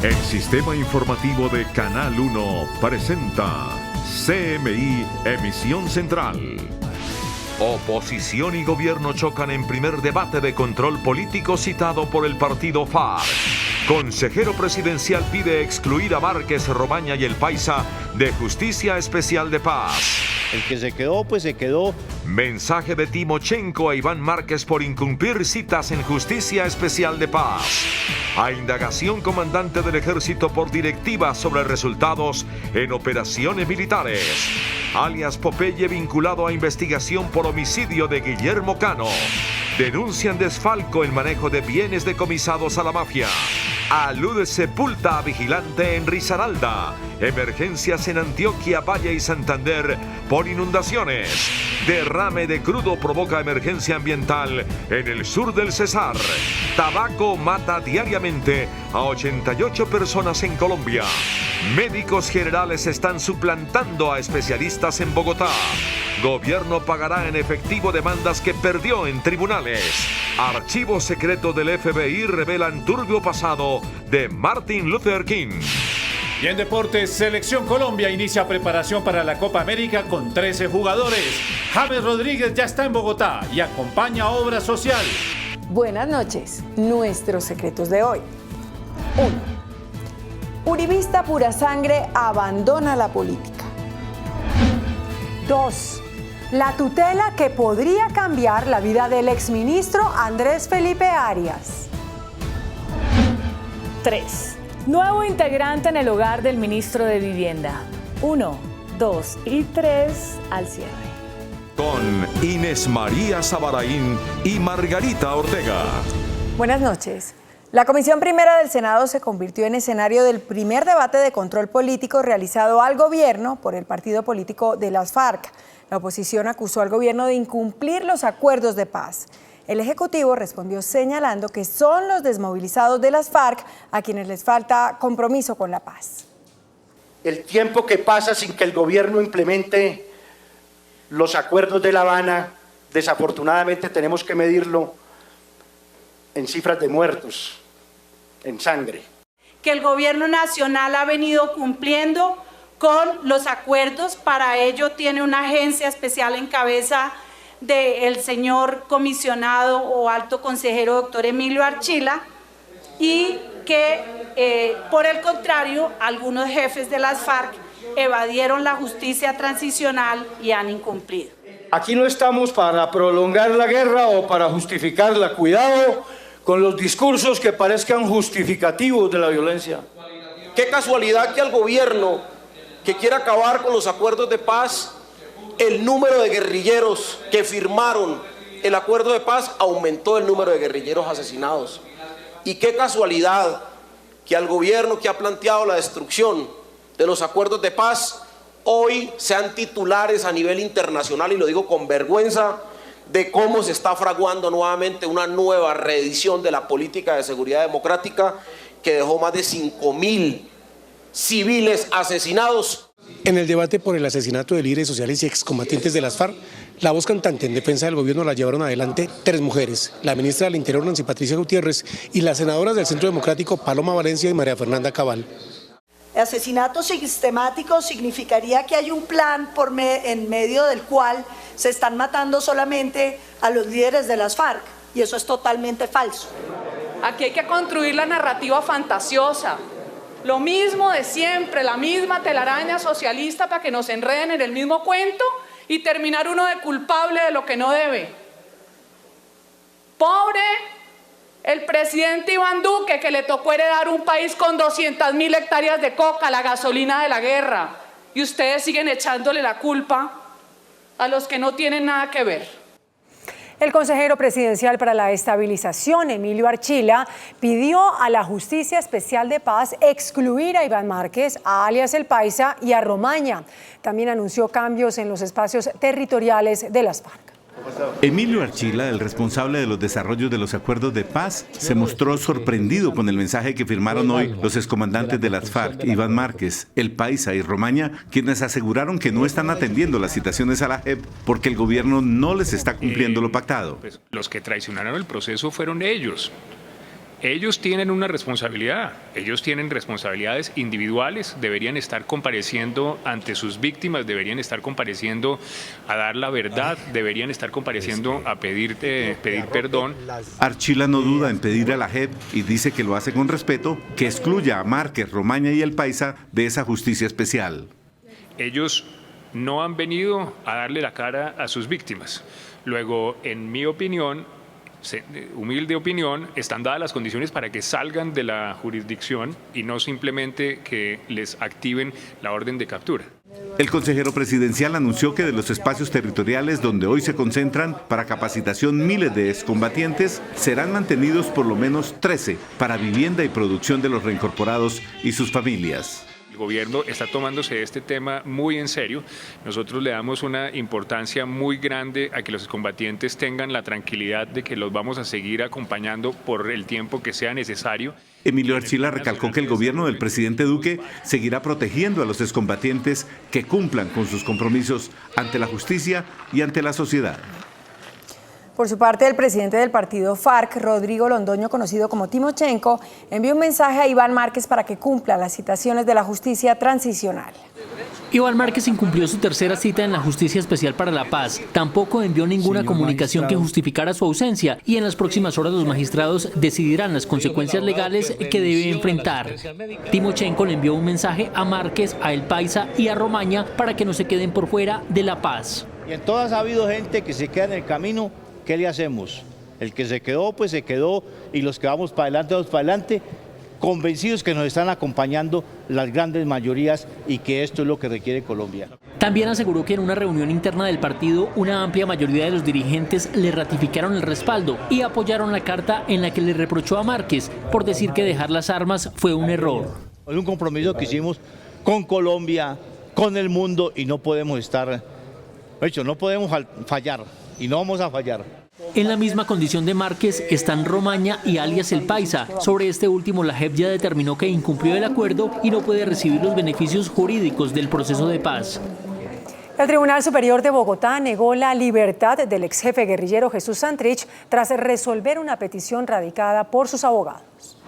El sistema informativo de Canal 1 presenta CMI Emisión Central. Oposición y gobierno chocan en primer debate de control político citado por el partido FARC. Consejero presidencial pide excluir a Márquez, Romaña y el Paisa de Justicia Especial de Paz. El que se quedó, pues se quedó. Mensaje de Timochenko a Iván Márquez por incumplir citas en Justicia Especial de Paz. A indagación comandante del ejército por directiva sobre resultados en operaciones militares. Alias Popeye vinculado a investigación por homicidio de Guillermo Cano. Denuncian desfalco en manejo de bienes decomisados a la mafia. Alud sepulta a vigilante en Risaralda. Emergencias en Antioquia, Valle y Santander por inundaciones. Derrame de crudo provoca emergencia ambiental en el sur del Cesar. Tabaco mata diariamente a 88 personas en Colombia. Médicos generales están suplantando a especialistas en Bogotá. Gobierno pagará en efectivo demandas que perdió en tribunales. Archivos secretos del FBI revelan turbio pasado de Martin Luther King. Y en deportes, Selección Colombia inicia preparación para la Copa América con 13 jugadores. James Rodríguez ya está en Bogotá y acompaña a Obra Social. Buenas noches. Nuestros secretos de hoy. 1. Uribista pura sangre abandona la política. 2. La tutela que podría cambiar la vida del exministro Andrés Felipe Arias. 3. Nuevo integrante en el hogar del ministro de Vivienda. 1, 2 y 3 al cierre. Con Inés María Sabaraín y Margarita Ortega. Buenas noches. La Comisión Primera del Senado se convirtió en escenario del primer debate de control político realizado al gobierno por el partido político de las FARC. La oposición acusó al gobierno de incumplir los acuerdos de paz. El Ejecutivo respondió señalando que son los desmovilizados de las FARC a quienes les falta compromiso con la paz. El tiempo que pasa sin que el gobierno implemente los acuerdos de La Habana, desafortunadamente tenemos que medirlo en cifras de muertos, en sangre. Que el gobierno nacional ha venido cumpliendo con los acuerdos, para ello tiene una agencia especial en cabeza del señor comisionado o alto consejero doctor Emilio Archila, y que por el contrario algunos jefes de las FARC evadieron la justicia transicional y han incumplido. Aquí no estamos para prolongar la guerra o para justificarla. Cuidado con los discursos que parezcan justificativos de la violencia. Qué casualidad que al gobierno que quiere acabar con los acuerdos de paz, el número de guerrilleros que firmaron el acuerdo de paz aumentó el número de guerrilleros asesinados. Y qué casualidad que al gobierno que ha planteado la destrucción de los acuerdos de paz, hoy sean titulares a nivel internacional, y lo digo con vergüenza, de cómo se está fraguando nuevamente una nueva reedición de la política de seguridad democrática que dejó más de 5.000 civiles asesinados. En el debate por el asesinato de líderes sociales y excombatientes de las FARC, la voz cantante en defensa del gobierno la llevaron adelante 3 mujeres, la ministra del Interior Nancy Patricia Gutiérrez y las senadoras del Centro Democrático Paloma Valencia y María Fernanda Cabal. Asesinato sistemático significaría que hay un plan en medio del cual se están matando solamente a los líderes de las FARC, y eso es totalmente falso. Aquí hay que construir la narrativa fantasiosa, lo mismo de siempre, la misma telaraña socialista para que nos enreden en el mismo cuento y terminar uno de culpable de lo que no debe. Pobre el presidente Iván Duque, que le tocó heredar un país con 200.000 hectáreas de coca, la gasolina de la guerra, y ustedes siguen echándole la culpa a los que no tienen nada que ver. El consejero presidencial para la estabilización, Emilio Archila, pidió a la Justicia Especial de Paz excluir a Iván Márquez, a alias El Paisa y a Romaña. También anunció cambios en los espacios territoriales de las FARC. Emilio Archila, el responsable de los desarrollos de los acuerdos de paz, se mostró sorprendido con el mensaje que firmaron hoy los excomandantes de las FARC, Iván Márquez, El Paisa y Romaña, quienes aseguraron que no están atendiendo las citaciones a la JEP porque el gobierno no les está cumpliendo lo pactado. Los que traicionaron el proceso fueron ellos. Ellos tienen una responsabilidad, ellos tienen responsabilidades individuales, deberían estar compareciendo ante sus víctimas, deberían estar compareciendo a dar la verdad, deberían estar compareciendo a pedir perdón. Archila no duda en pedir a la JEP y dice que lo hace con respeto, que excluya a Márquez, Romaña y el Paisa de esa justicia especial. Ellos no han venido a darle la cara a sus víctimas. Luego, en mi opinión, humilde opinión, están dadas las condiciones para que salgan de la jurisdicción y no simplemente que les activen la orden de captura. El consejero presidencial anunció que de los espacios territoriales donde hoy se concentran para capacitación miles de excombatientes, serán mantenidos por lo menos 13 para vivienda y producción de los reincorporados y sus familias. El gobierno está tomándose este tema muy en serio. Nosotros le damos una importancia muy grande a que los combatientes tengan la tranquilidad de que los vamos a seguir acompañando por el tiempo que sea necesario. Emilio Archila recalcó que el gobierno del presidente Duque seguirá protegiendo a los excombatientes que cumplan con sus compromisos ante la justicia y ante la sociedad. Por su parte, el presidente del partido FARC, Rodrigo Londoño, conocido como Timochenko, envió un mensaje a Iván Márquez para que cumpla las citaciones de la justicia transicional. Iván Márquez incumplió su tercera cita en la Justicia Especial para la Paz. Tampoco envió ninguna comunicación que justificara su ausencia y en las próximas horas los magistrados decidirán las consecuencias legales que debe enfrentar. Timochenko le envió un mensaje a Márquez, a El Paisa y a Romaña para que no se queden por fuera de la paz. Y en todas ha habido gente que se queda en el camino. ¿Qué le hacemos? El que se quedó, pues se quedó, y los que vamos para adelante, convencidos que nos están acompañando las grandes mayorías y que esto es lo que requiere Colombia. También aseguró que en una reunión interna del partido, una amplia mayoría de los dirigentes le ratificaron el respaldo y apoyaron la carta en la que le reprochó a Márquez por decir que dejar las armas fue un error. Es un compromiso que hicimos con Colombia, con el mundo, y no podemos no podemos fallar. Y no vamos a fallar. En la misma condición de Márquez están Romaña y alias El Paisa. Sobre este último, la JEP ya determinó que incumplió el acuerdo y no puede recibir los beneficios jurídicos del proceso de paz. El Tribunal Superior de Bogotá negó la libertad del ex jefe guerrillero Jesús Santrich tras resolver una petición radicada por sus abogados.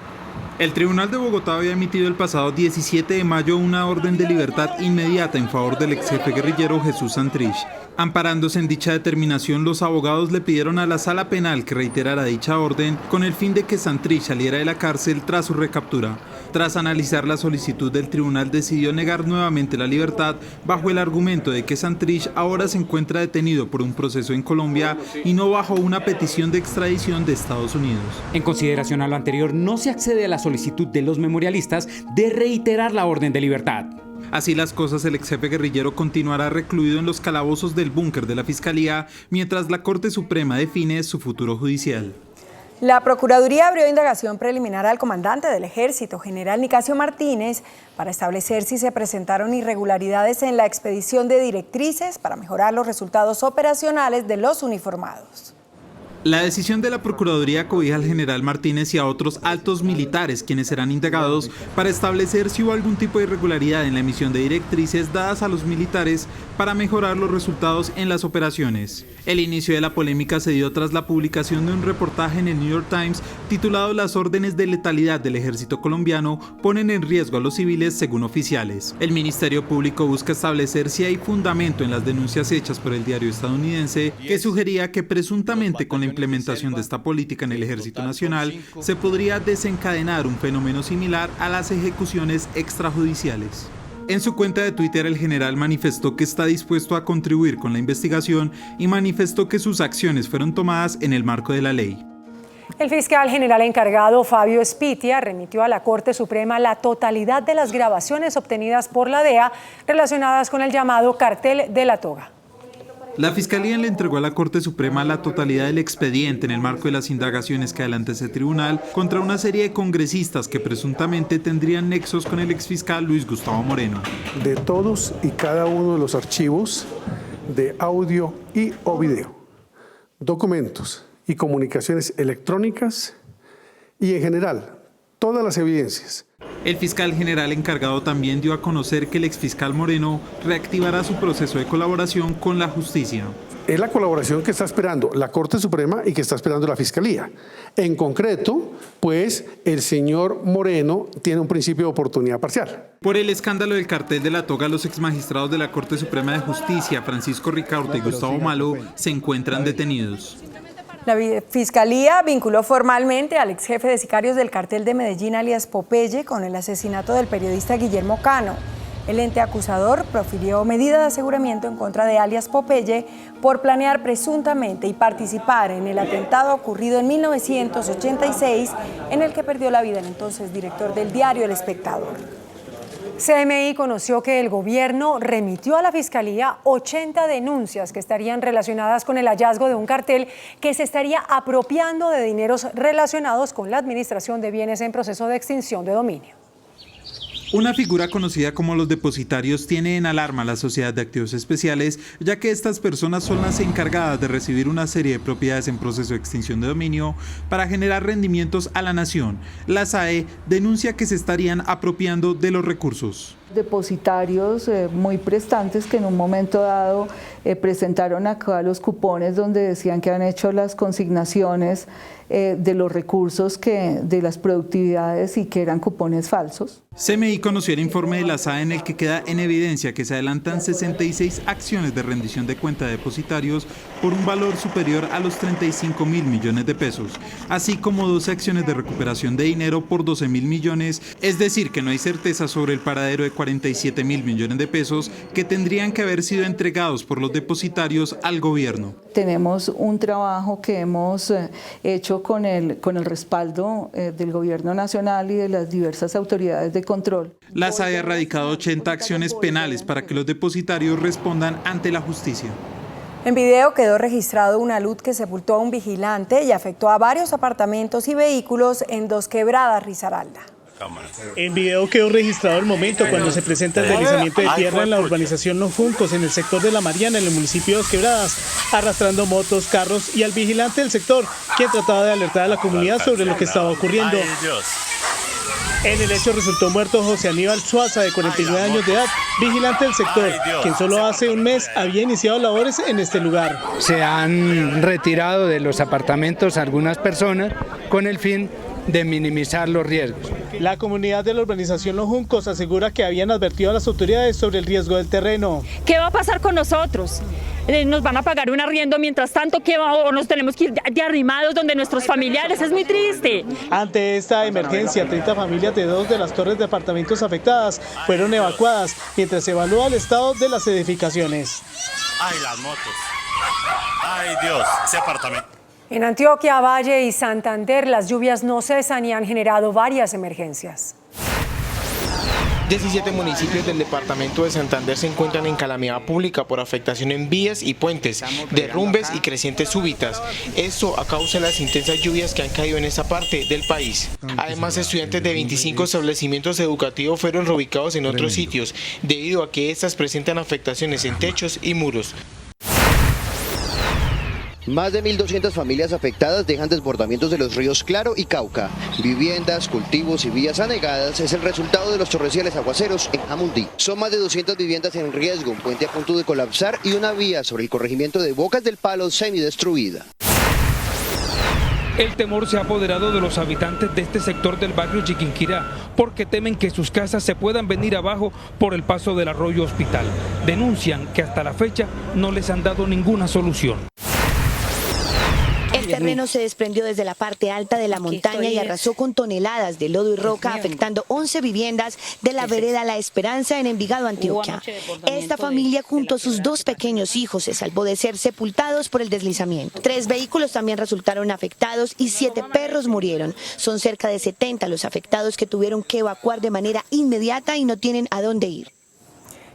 El Tribunal de Bogotá había emitido el pasado 17 de mayo una orden de libertad inmediata en favor del ex jefe guerrillero Jesús Santrich. Amparándose en dicha determinación, los abogados le pidieron a la Sala Penal que reiterara dicha orden con el fin de que Santrich saliera de la cárcel tras su recaptura. Tras analizar la solicitud del tribunal, decidió negar nuevamente la libertad bajo el argumento de que Santrich ahora se encuentra detenido por un proceso en Colombia y no bajo una petición de extradición de Estados Unidos. En consideración a lo anterior, no se accede a la solicitud de los memorialistas de reiterar la orden de libertad. Así las cosas, el ex jefe guerrillero continuará recluido en los calabozos del búnker de la Fiscalía mientras la Corte Suprema define su futuro judicial. La Procuraduría abrió indagación preliminar al comandante del Ejército, general Nicasio Martínez, para establecer si se presentaron irregularidades en la expedición de directrices para mejorar los resultados operacionales de los uniformados. La decisión de la Procuraduría cobija al general Martínez y a otros altos militares, quienes serán indagados para establecer si hubo algún tipo de irregularidad en la emisión de directrices dadas a los militares para mejorar los resultados en las operaciones. El inicio de la polémica se dio tras la publicación de un reportaje en el New York Times titulado "Las órdenes de letalidad del ejército colombiano ponen en riesgo a los civiles según oficiales". El Ministerio Público busca establecer si hay fundamento en las denuncias hechas por el diario estadounidense que sugería que presuntamente con la implementación de esta política en el Ejército Nacional se podría desencadenar un fenómeno similar a las ejecuciones extrajudiciales. En su cuenta de Twitter, el general manifestó que está dispuesto a contribuir con la investigación y manifestó que sus acciones fueron tomadas en el marco de la ley. El fiscal general encargado, Fabio Spitia, remitió a la Corte Suprema la totalidad de las grabaciones obtenidas por la DEA relacionadas con el llamado Cartel de la Toga. La Fiscalía le entregó a la Corte Suprema la totalidad del expediente en el marco de las indagaciones que adelanta ese tribunal contra una serie de congresistas que presuntamente tendrían nexos con el exfiscal Luis Gustavo Moreno. De todos y cada uno de los archivos de audio y o video, documentos y comunicaciones electrónicas y en general todas las evidencias. El fiscal general encargado también dio a conocer que el exfiscal Moreno reactivará su proceso de colaboración con la justicia. es la colaboración que está esperando la Corte Suprema y que está esperando la Fiscalía. En concreto, pues el señor Moreno tiene un principio de oportunidad parcial. Por el escándalo del cartel de la toga, los exmagistrados de la Corte Suprema de Justicia, Francisco Ricaurte y Gustavo Malo, se encuentran detenidos. La Fiscalía vinculó formalmente al ex jefe de sicarios del cartel de Medellín, alias Popeye, con el asesinato del periodista Guillermo Cano. El ente acusador profirió medida de aseguramiento en contra de alias Popeye por planear presuntamente y participar en el atentado ocurrido en 1986, en el que perdió la vida el entonces director del diario El Espectador. CMI conoció que el gobierno remitió a la Fiscalía 80 denuncias que estarían relacionadas con el hallazgo de un cartel que se estaría apropiando de dineros relacionados con la administración de bienes en proceso de extinción de dominio. Una figura conocida como los depositarios tiene en alarma a la Sociedad de Activos Especiales, ya que estas personas son las encargadas de recibir una serie de propiedades en proceso de extinción de dominio para generar rendimientos a la nación. La SAE denuncia que se estarían apropiando de los recursos. Depositarios muy prestantes que en un momento dado presentaron acá los cupones donde decían que han hecho las consignaciones de los recursos de las productividades y que eran cupones falsos. CMI conoció el informe de la SAE en el que queda en evidencia que se adelantan 66 acciones de rendición de cuenta de depositarios por un valor superior a los 35.000 millones de pesos, así como 12 acciones de recuperación de dinero por 12.000 millones, es decir, que no hay certeza sobre el paradero de 47.000 millones de pesos que tendrían que haber sido entregados por los depositarios al gobierno. Tenemos un trabajo que hemos hecho con el respaldo del gobierno nacional y de las diversas autoridades de control. La SAE ha radicado 80 acciones penales para que los depositarios respondan ante la justicia. En video quedó registrado una luz que sepultó a un vigilante y afectó a varios apartamentos y vehículos en Dos Quebradas, Risaralda. En video quedó registrado el momento cuando se presenta el deslizamiento de tierra en la urbanización Los Juncos, en el sector de La Mariana, en el municipio de Dos Quebradas, arrastrando motos, carros y al vigilante del sector, quien trataba de alertar a la comunidad sobre lo que estaba ocurriendo. En el hecho resultó muerto José Aníbal Suaza, de 49 años de edad, vigilante del sector, quien solo hace un mes había iniciado labores en este lugar. Se han retirado de los apartamentos algunas personas con el fin de minimizar los riesgos. La comunidad de la urbanización Los Juncos asegura que habían advertido a las autoridades sobre el riesgo del terreno. ¿Qué va a pasar con nosotros? ¿Nos van a pagar un arriendo mientras tanto o nos tenemos que ir de arrimados donde nuestros familiares? Es muy triste. Ante esta emergencia, 30 familias de 2 de las torres de apartamentos afectadas fueron evacuadas mientras se evalúa el estado de las edificaciones. ¡Ay, las motos! ¡Ay, Dios! Ese apartamento. En Antioquia, Valle y Santander, las lluvias no cesan y han generado varias emergencias. 17 municipios del departamento de Santander se encuentran en calamidad pública por afectación en vías y puentes, derrumbes y crecientes súbitas. Esto a causa de las intensas lluvias que han caído en esa parte del país. Además, estudiantes de 25 establecimientos educativos fueron reubicados en otros sitios, debido a que estas presentan afectaciones en techos y muros. Más de 1.200 familias afectadas dejan desbordamientos de los ríos Claro y Cauca. Viviendas, cultivos y vías anegadas es el resultado de los torrenciales aguaceros en Jamundí. Son más de 200 viviendas en riesgo, un puente a punto de colapsar y una vía sobre el corregimiento de Bocas del Palo semidestruida. El temor se ha apoderado de los habitantes de este sector del barrio Chiquinquirá, porque temen que sus casas se puedan venir abajo por el paso del arroyo Hospital. Denuncian que hasta la fecha no les han dado ninguna solución. El terreno se desprendió desde la parte alta de la montaña y arrasó con toneladas de lodo y roca, afectando 11 viviendas de la vereda La Esperanza en Envigado, Antioquia. Esta familia junto a sus 2 pequeños hijos se salvó de ser sepultados por el deslizamiento. 3 vehículos también resultaron afectados y 7 perros murieron. Son cerca de 70 los afectados que tuvieron que evacuar de manera inmediata y no tienen a dónde ir.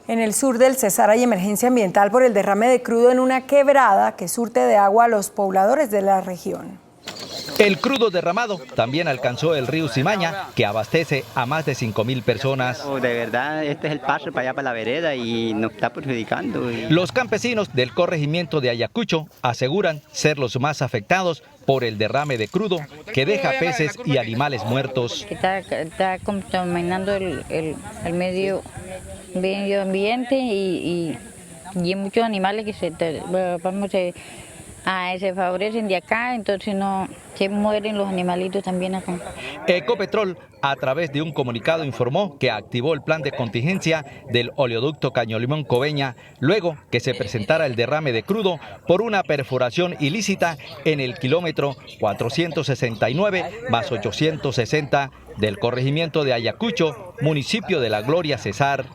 En el sur del Cesar hay emergencia ambiental por el derrame de crudo en una quebrada que surte de agua a los pobladores de la región. El crudo derramado también alcanzó el río Cimaña, que abastece a más de 5.000 personas. De verdad, este es el paso para allá, para la vereda, y nos está perjudicando. Los campesinos del corregimiento de Ayacucho aseguran ser los más afectados por el derrame de crudo que deja peces y animales muertos. Está contaminando el medio ambiente y Y hay muchos animales que se favorecen de acá, entonces no se mueren los animalitos también acá. Ecopetrol, a través de un comunicado, informó que activó el plan de contingencia del oleoducto Caño-Limón Coveña luego que se presentara el derrame de crudo por una perforación ilícita en el kilómetro 469 más 860 del corregimiento de Ayacucho, municipio de La Gloria, Cesar.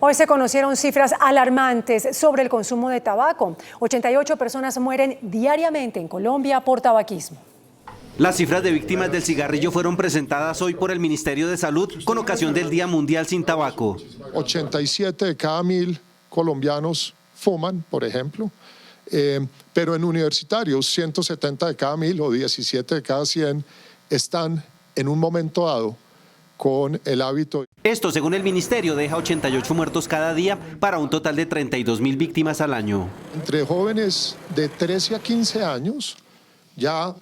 Hoy se conocieron cifras alarmantes sobre el consumo de tabaco. 88 personas mueren diariamente en Colombia por tabaquismo. Las cifras de víctimas del cigarrillo fueron presentadas hoy por el Ministerio de Salud con ocasión del Día Mundial sin Tabaco. 87 de cada 1000 colombianos fuman, por ejemplo, pero en universitarios 170 de cada 1000 o 17 de cada 100 están en un momento dado con el hábito. Esto, según el ministerio, deja 88 muertos cada día para un total de 32.000 víctimas al año. Entre jóvenes de 13 a 15 años, ya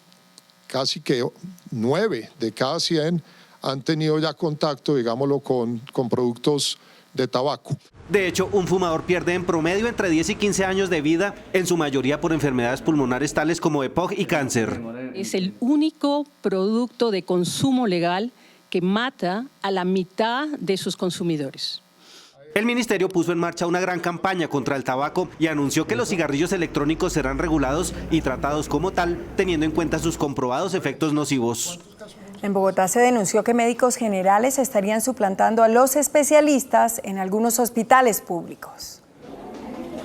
casi que 9 de cada 100 han tenido ya contacto, digámoslo, con productos de tabaco. De hecho, un fumador pierde en promedio entre 10 y 15 años de vida, en su mayoría por enfermedades pulmonares tales como EPOC y cáncer. Es el único producto de consumo legal que mata a la mitad de sus consumidores. El ministerio puso en marcha una gran campaña contra el tabaco y anunció que los cigarrillos electrónicos serán regulados y tratados como tal, teniendo en cuenta sus comprobados efectos nocivos. En Bogotá se denunció que médicos generales estarían suplantando a los especialistas en algunos hospitales públicos.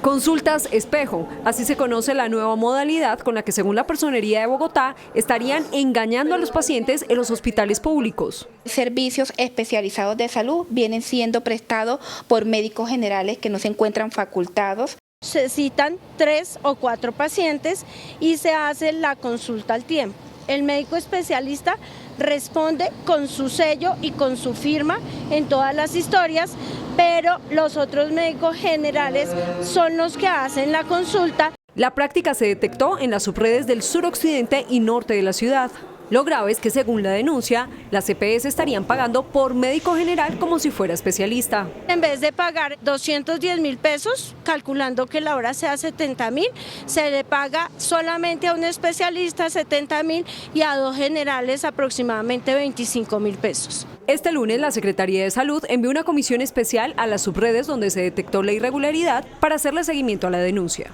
Consultas espejo, así se conoce la nueva modalidad con la que, según la Personería de Bogotá, estarían engañando a los pacientes en los hospitales públicos. Servicios especializados de salud vienen siendo prestados por médicos generales que no se encuentran facultados. Se citan 3 o 4 pacientes y se hace la consulta al tiempo. El médico especialista responde con su sello y con su firma en todas las historias, pero los otros médicos generales son los que hacen la consulta. La práctica se detectó en las subredes del suroccidente y norte de la ciudad. Lo grave es que, según la denuncia, las EPS estarían pagando por médico general como si fuera especialista. En vez de pagar 210.000 pesos, calculando que la hora sea 70.000, se le paga solamente a un especialista 70.000 y a 2 generales aproximadamente 25.000 pesos. Este lunes la Secretaría de Salud envió una comisión especial a las subredes donde se detectó la irregularidad para hacerle seguimiento a la denuncia.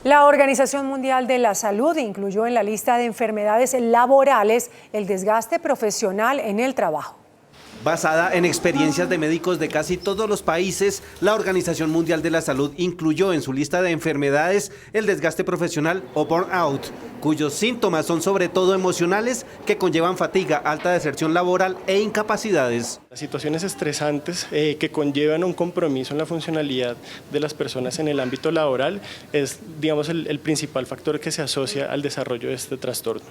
La Organización Mundial de la Salud incluyó en la lista de enfermedades laborales el desgaste profesional en el trabajo. Basada en experiencias de médicos de casi todos los países, la Organización Mundial de la Salud incluyó en su lista de enfermedades el desgaste profesional o burnout, cuyos síntomas son sobre todo emocionales que conllevan fatiga, alta deserción laboral e incapacidades. Las situaciones estresantes que conllevan un compromiso en la funcionalidad de las personas en el ámbito laboral es, digamos, el principal factor que se asocia al desarrollo de este trastorno.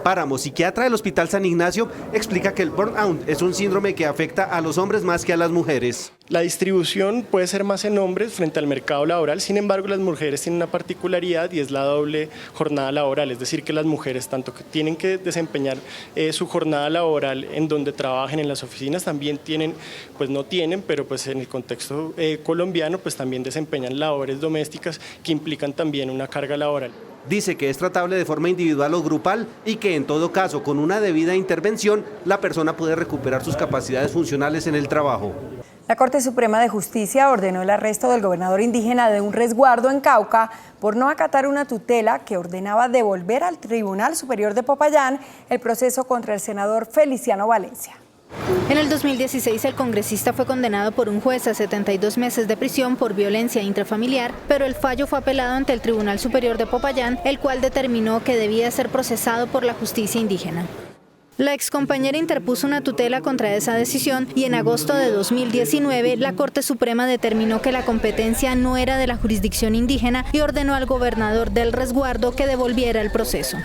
Páramo, psiquiatra del Hospital San Ignacio, explica que el burnout es un síndrome que afecta a los hombres más que a las mujeres. La distribución puede ser más en hombres frente al mercado laboral, sin embargo las mujeres tienen una particularidad y es la doble jornada laboral, es decir que las mujeres tanto que tienen que desempeñar su jornada laboral en donde trabajen en las oficinas, también tienen, pues no tienen, pero pues en el contexto colombiano pues también desempeñan labores domésticas que implican también una carga laboral. Dice que es tratable de forma individual o grupal y que en todo caso, con una debida intervención, la persona puede recuperar sus capacidades funcionales en el trabajo. La Corte Suprema de Justicia ordenó el arresto del gobernador indígena de un resguardo en Cauca por no acatar una tutela que ordenaba devolver al Tribunal Superior de Popayán el proceso contra el senador Feliciano Valencia. En el 2016 el congresista fue condenado por un juez a 72 meses de prisión por violencia intrafamiliar, pero el fallo fue apelado ante el Tribunal Superior de Popayán, el cual determinó que debía ser procesado por la justicia indígena. La excompañera interpuso una tutela contra esa decisión y en agosto de 2019 la Corte Suprema determinó que la competencia no era de la jurisdicción indígena y ordenó al gobernador del resguardo que devolviera el proceso.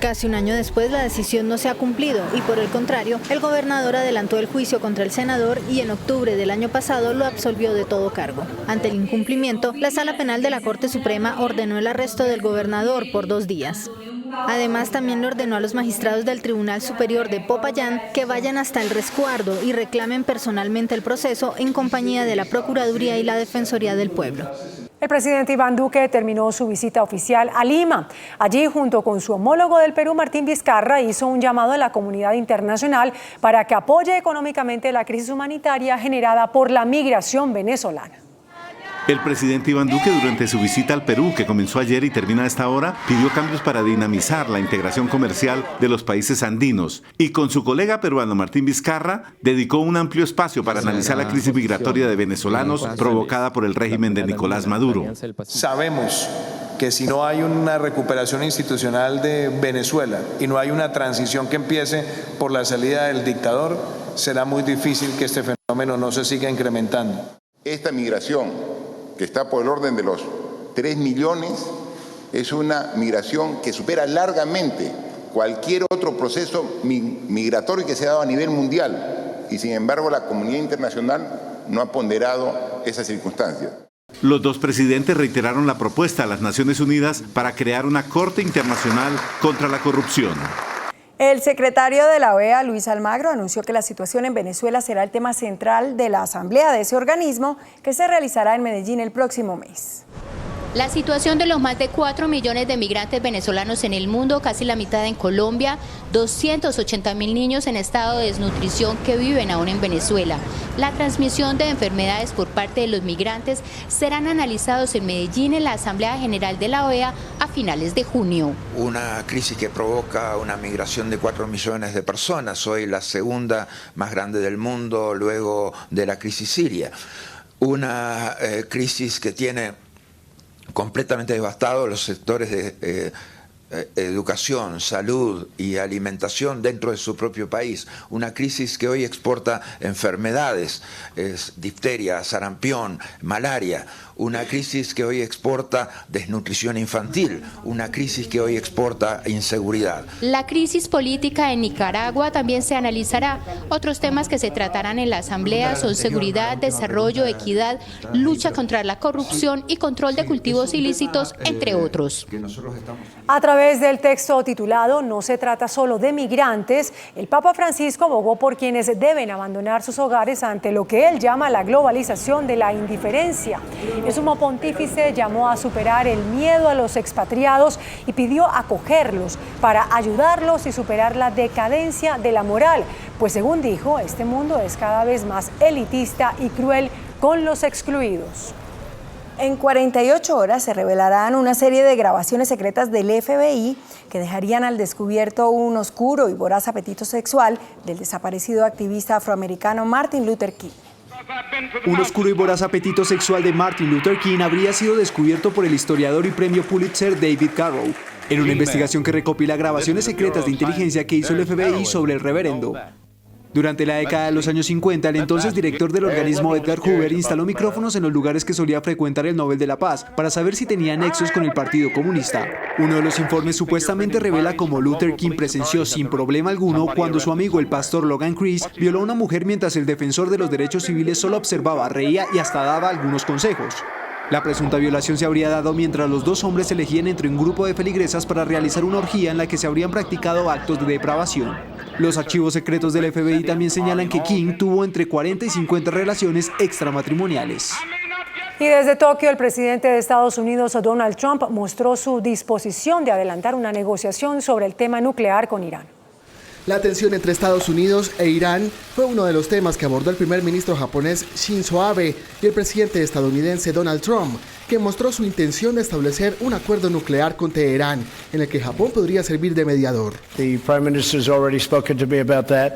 Casi un año después la decisión no se ha cumplido y por el contrario, el gobernador adelantó el juicio contra el senador y en octubre del año pasado lo absolvió de todo cargo. Ante el incumplimiento, la Sala Penal de la Corte Suprema ordenó el arresto del gobernador por 2 días. Además, también le ordenó a los magistrados del Tribunal Superior de Popayán que vayan hasta el resguardo y reclamen personalmente el proceso en compañía de la Procuraduría y la Defensoría del Pueblo. El presidente Iván Duque terminó su visita oficial a Lima. Allí, junto con su homólogo del Perú, Martín Vizcarra, hizo un llamado a la comunidad internacional para que apoye económicamente la crisis humanitaria generada por la migración venezolana. El presidente Iván Duque, durante su visita al Perú, que comenzó ayer y termina a esta hora, pidió cambios para dinamizar la integración comercial de los países andinos. Y con su colega peruano Martín Vizcarra, dedicó un amplio espacio para analizar la crisis migratoria de venezolanos provocada por el régimen de Nicolás Maduro. Sabemos que si no hay una recuperación institucional de Venezuela y no hay una transición que empiece por la salida del dictador, será muy difícil que este fenómeno no se siga incrementando. Esta migración, que está por el orden de los 3 millones, es una migración que supera largamente cualquier otro proceso migratorio que se ha dado a nivel mundial y sin embargo la comunidad internacional no ha ponderado esa circunstancia. Los dos presidentes reiteraron la propuesta a las Naciones Unidas para crear una Corte Internacional contra la Corrupción. El secretario de la OEA, Luis Almagro, anunció que la situación en Venezuela será el tema central de la asamblea de ese organismo que se realizará en Medellín el próximo mes. La situación de los más de 4 millones de migrantes venezolanos en el mundo, casi la mitad en Colombia, 280.000 niños en estado de desnutrición que viven aún en Venezuela. La transmisión de enfermedades por parte de los migrantes serán analizados en Medellín en la Asamblea General de la OEA a finales de junio. Una crisis que provoca una migración de 4 millones de personas, hoy la segunda más grande del mundo luego de la crisis siria. Una crisis que tiene completamente devastados los sectores de educación, salud y alimentación dentro de su propio país. Una crisis que hoy exporta enfermedades, difteria, sarampión, malaria. Una crisis que hoy exporta desnutrición infantil. Una crisis que hoy exporta inseguridad. La crisis política en Nicaragua también se analizará. Otros temas que se tratarán en la Asamblea son seguridad, desarrollo, equidad, lucha contra la corrupción y control de cultivos ilícitos, entre otros. A través del texto titulado "No se trata solo de migrantes", el Papa Francisco abogó por quienes deben abandonar sus hogares ante lo que él llama la globalización de la indiferencia. El sumo pontífice llamó a superar el miedo a los expatriados y pidió acogerlos para ayudarlos y superar la decadencia de la moral, pues según dijo, este mundo es cada vez más elitista y cruel con los excluidos. En 48 horas se revelarán una serie de grabaciones secretas del FBI que dejarían al descubierto un oscuro y voraz apetito sexual del desaparecido activista afroamericano Martin Luther King. Un oscuro y voraz apetito sexual de Martin Luther King habría sido descubierto por el historiador y premio Pulitzer David Garrow en una investigación que recopila grabaciones secretas de inteligencia que hizo el FBI sobre el reverendo. Durante la década de los años 50, el entonces director del organismo Edgar Hoover instaló micrófonos en los lugares que solía frecuentar el Nobel de la Paz para saber si tenía nexos con el Partido Comunista. Uno de los informes supuestamente revela cómo Luther King presenció sin problema alguno cuando su amigo el pastor Logan Chris violó a una mujer mientras el defensor de los derechos civiles solo observaba, reía y hasta daba algunos consejos. La presunta violación se habría dado mientras los dos hombres se elegían entre un grupo de feligresas para realizar una orgía en la que se habrían practicado actos de depravación. Los archivos secretos del FBI también señalan que King tuvo entre 40 y 50 relaciones extramatrimoniales. Y desde Tokio, el presidente de Estados Unidos, Donald Trump, mostró su disposición de adelantar una negociación sobre el tema nuclear con Irán. La tensión entre Estados Unidos e Irán fue uno de los temas que abordó el primer ministro japonés Shinzo Abe y el presidente estadounidense Donald Trump, que mostró su intención de establecer un acuerdo nuclear con Teherán, en el que Japón podría servir de mediador. The Prime Minister has already spoken to me about that,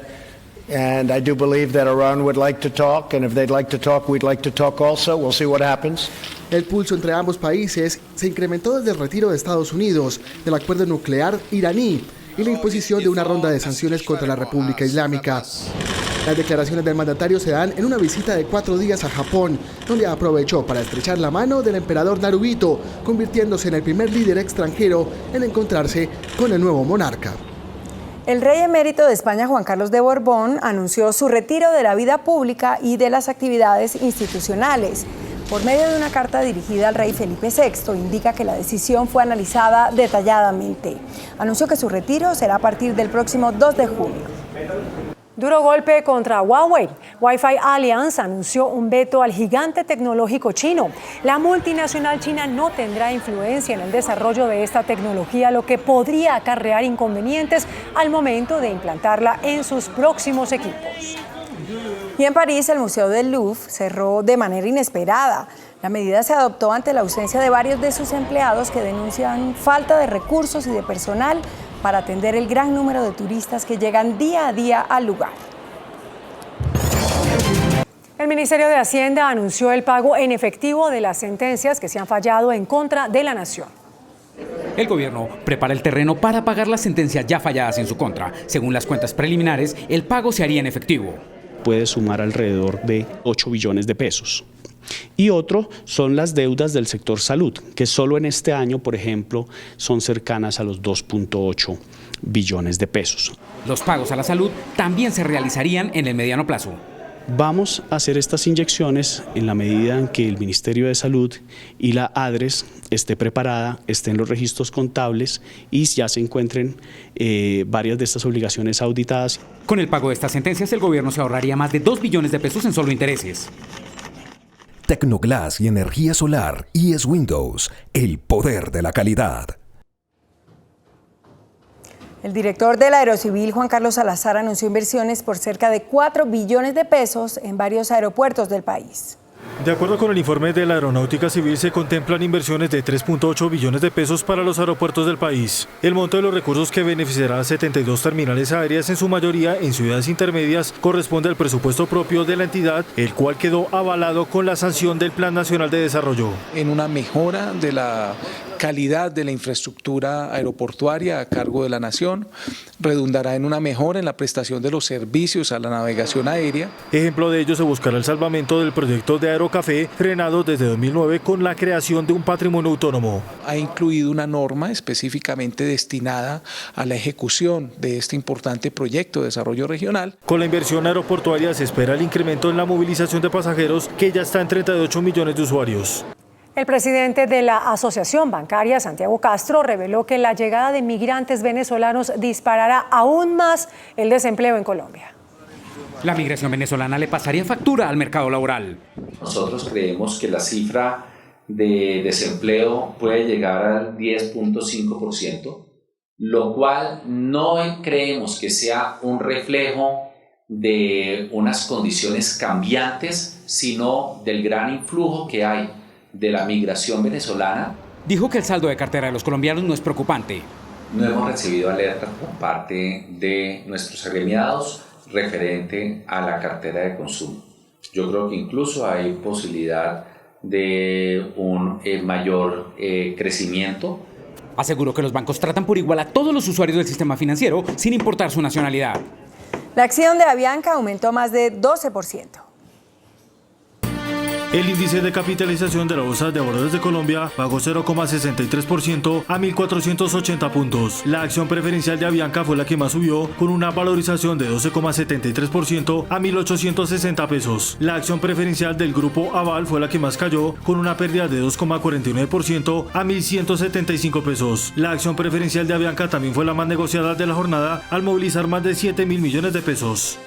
and I do believe that Iran would like to talk, and if they'd like to talk, we'd like to talk also. We'll see what happens. El pulso entre ambos países se incrementó desde el retiro de Estados Unidos del acuerdo nuclear iraní y la imposición de una ronda de sanciones contra la República Islámica. Las declaraciones del mandatario se dan en una visita de 4 días a Japón, donde aprovechó para estrechar la mano del emperador Naruhito, convirtiéndose en el primer líder extranjero en encontrarse con el nuevo monarca. El rey emérito de España, Juan Carlos de Borbón, anunció su retiro de la vida pública y de las actividades institucionales. por medio de una carta dirigida al rey Felipe VI, indica que la decisión fue analizada detalladamente. Anunció que su retiro será a partir del próximo 2 de junio. Duro golpe contra Huawei. Wi-Fi Alliance anunció un veto al gigante tecnológico chino. La multinacional china no tendrá influencia en el desarrollo de esta tecnología, lo que podría acarrear inconvenientes al momento de implantarla en sus próximos equipos. Y en París, el Museo del Louvre cerró de manera inesperada. La medida se adoptó ante la ausencia de varios de sus empleados que denuncian falta de recursos y de personal para atender el gran número de turistas que llegan día a día al lugar. El Ministerio de Hacienda anunció el pago en efectivo de las sentencias que se han fallado en contra de la nación. El gobierno prepara el terreno para pagar las sentencias ya falladas en su contra. Según las cuentas preliminares, el pago se haría en efectivo. Puede sumar alrededor de 8 billones de pesos. Y otro son las deudas del sector salud, que solo en este año, por ejemplo, son cercanas a los 2.8 billones de pesos. Los pagos a la salud también se realizarían en el mediano plazo. Vamos a hacer estas inyecciones en la medida en que el Ministerio de Salud y la ADRES esté preparada, estén los registros contables y ya se encuentren varias de estas obligaciones auditadas. Con el pago de estas sentencias, el gobierno se ahorraría más de 2 billones de pesos en solo intereses. Tecnoglass y energía solar ES Windows, el poder de la calidad. El director del Aerocivil, Juan Carlos Salazar, anunció inversiones por cerca de 4 billones de pesos en varios aeropuertos del país. De acuerdo con el informe de la Aeronáutica Civil, se contemplan inversiones de 3.8 billones de pesos para los aeropuertos del país. El monto de los recursos que beneficiará a 72 terminales aéreas, en su mayoría en ciudades intermedias, corresponde al presupuesto propio de la entidad, el cual quedó avalado con la sanción del Plan Nacional de Desarrollo. En una mejora de la calidad de la infraestructura aeroportuaria a cargo de la nación, redundará en una mejora en la prestación de los servicios a la navegación aérea. Ejemplo de ello se buscará el salvamento del proyecto de Aerocafé, frenado desde 2009 con la creación de un patrimonio autónomo. Ha incluido una norma específicamente destinada a la ejecución de este importante proyecto de desarrollo regional. Con la inversión aeroportuaria se espera el incremento en la movilización de pasajeros, que ya está en 38 millones de usuarios. El presidente de la Asociación Bancaria, Santiago Castro, reveló que la llegada de migrantes venezolanos disparará aún más el desempleo en Colombia. La migración venezolana le pasaría factura al mercado laboral. Nosotros creemos que la cifra de desempleo puede llegar al 10.5%, lo cual no creemos que sea un reflejo de unas condiciones cambiantes, sino del gran influjo que hay de la migración venezolana. Dijo que el saldo de cartera de los colombianos no es preocupante. No hemos recibido alertas por parte de nuestros agremiados referente a la cartera de consumo. Yo creo que incluso hay posibilidad de un mayor crecimiento. Aseguró que los bancos tratan por igual a todos los usuarios del sistema financiero sin importar su nacionalidad. La acción de Avianca aumentó más de 12%. El índice de capitalización de la Bolsa de Valores de Colombia bajó 0,63% a 1.480 puntos. La acción preferencial de Avianca fue la que más subió, con una valorización de 12,73% a 1.860 pesos. La acción preferencial del Grupo Aval fue la que más cayó, con una pérdida de 2,49% a 1.175 pesos. La acción preferencial de Avianca también fue la más negociada de la jornada, al movilizar más de 7.000 millones de pesos.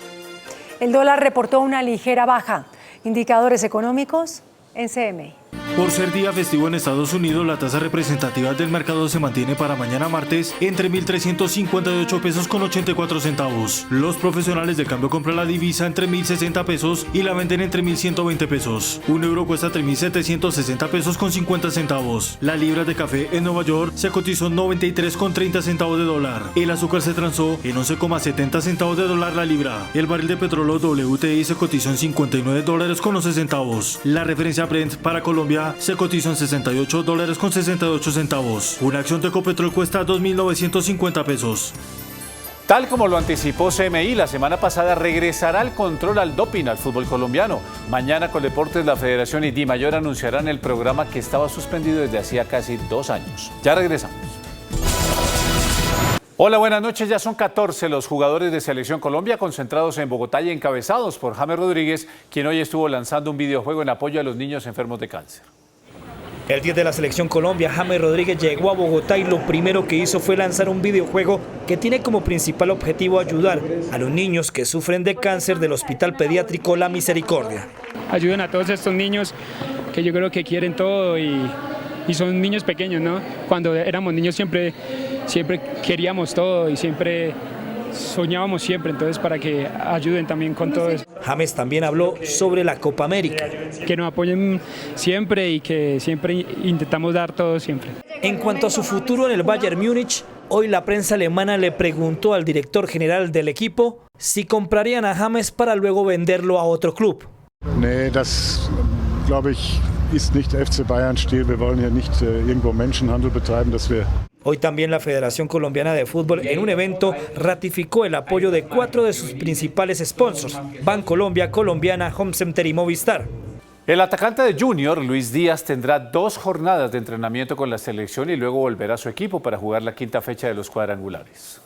El dólar reportó una ligera baja. Indicadores económicos en CMI. Por ser día festivo en Estados Unidos, la tasa representativa del mercado se mantiene para mañana martes entre 1.358 pesos con 84 centavos. Los profesionales de cambio compran la divisa entre 1.060 pesos y la venden entre 1.120 pesos. Un euro cuesta 3.760 pesos con 50 centavos. La libra de café en Nueva York se cotizó en 93 con 30 centavos de dólar. El azúcar se transó en 11,70 centavos de dólar la libra. El barril de petróleo WTI se cotizó en 59 dólares con 11 centavos. La referencia Brent para Colombia se cotizó en 68 dólares con 68 centavos. Una acción de Ecopetrol cuesta 2.950 pesos. Tal como lo anticipó CMI, la semana pasada regresará el control al doping al fútbol colombiano. Mañana Coldeportes, la Federación y DIMAYOR anunciarán el programa que estaba suspendido desde hacía casi 2 años. Ya regresamos. Hola, buenas noches. Ya son 14 los jugadores de Selección Colombia concentrados en Bogotá y encabezados por James Rodríguez, quien hoy estuvo lanzando un videojuego en apoyo a los niños enfermos de cáncer. El 10 de la Selección Colombia, James Rodríguez, llegó a Bogotá y lo primero que hizo fue lanzar un videojuego que tiene como principal objetivo ayudar a los niños que sufren de cáncer del Hospital Pediátrico La Misericordia. Ayuden a todos estos niños que yo creo que quieren todo y son niños pequeños, ¿no? Cuando éramos niños siempre queríamos todo y siempre soñábamos siempre, entonces para que ayuden también con todo eso. James también habló sobre la Copa América. Que nos apoyen siempre y que siempre intentamos dar todo siempre. En cuanto a su futuro en el Bayern Múnich, hoy la prensa alemana le preguntó al director general del equipo si comprarían a James para luego venderlo a otro club. Nee, das glaube ich ist nicht FC Bayern Stil. Wir wollen hier nicht irgendwo Menschenhandel betreiben, dass wir. Hoy también la Federación Colombiana de Fútbol en un evento ratificó el apoyo de 4 de sus principales sponsors, Bancolombia, Colombiana, Home Center y Movistar. El atacante de Junior, Luis Díaz, tendrá 2 jornadas de entrenamiento con la selección y luego volverá a su equipo para jugar la 5ª fecha de los cuadrangulares.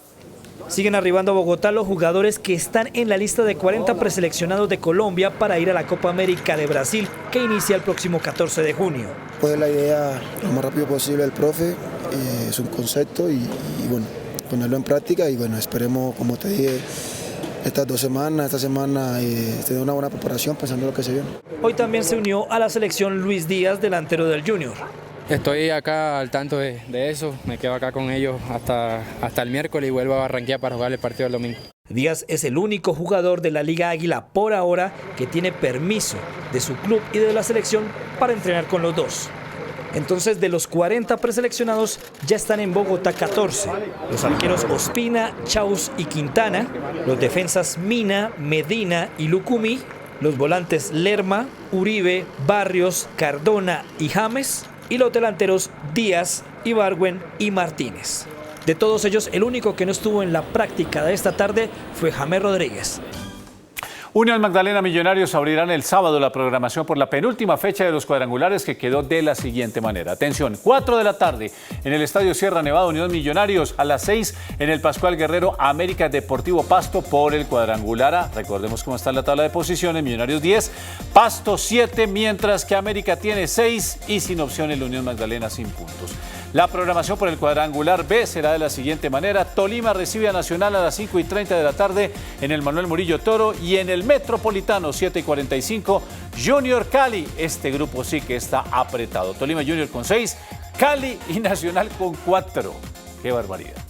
Siguen arribando a Bogotá los jugadores que están en la lista de 40 preseleccionados de Colombia para ir a la Copa América de Brasil, que inicia el próximo 14 de junio. Pues la idea lo más rápido posible del profe, es un concepto y bueno, ponerlo en práctica y bueno, esperemos, como te dije, esta semana tener una buena preparación pensando en lo que se viene. Hoy también se unió a la selección Luis Díaz, delantero del Junior. Estoy acá al tanto de eso, me quedo acá con ellos hasta el miércoles y vuelvo a Barranquilla para jugar el partido del domingo. Díaz es el único jugador de la Liga Águila por ahora que tiene permiso de su club y de la selección para entrenar con los dos. Entonces, de los 40 preseleccionados, ya están en Bogotá 14. Los arqueros Ospina, Chaus y Quintana, los defensas Mina, Medina y Lucumí, los volantes Lerma, Uribe, Barrios, Cardona y James, y los delanteros Díaz, Ibargüen y Martínez. De todos ellos, el único que no estuvo en la práctica de esta tarde fue James Rodríguez. Unión Magdalena Millonarios abrirán el sábado la programación por la penúltima fecha de los cuadrangulares, que quedó de la siguiente manera. Atención, 4 de la tarde en el Estadio Sierra Nevada, Unión Millonarios. A las 6 en el Pascual Guerrero, América Deportivo Pasto por el cuadrangular A. Recordemos cómo está la tabla de posiciones: Millonarios 10, Pasto 7, mientras que América tiene 6 y sin opciones la Unión Magdalena sin puntos. La programación por el cuadrangular B será de la siguiente manera: Tolima recibe a Nacional a las 5:30 de la tarde en el Manuel Murillo Toro, y en el Metropolitano 7:45 Junior Cali. Este grupo sí que está apretado. Tolima Junior con 6, Cali y Nacional con 4. ¡Qué barbaridad!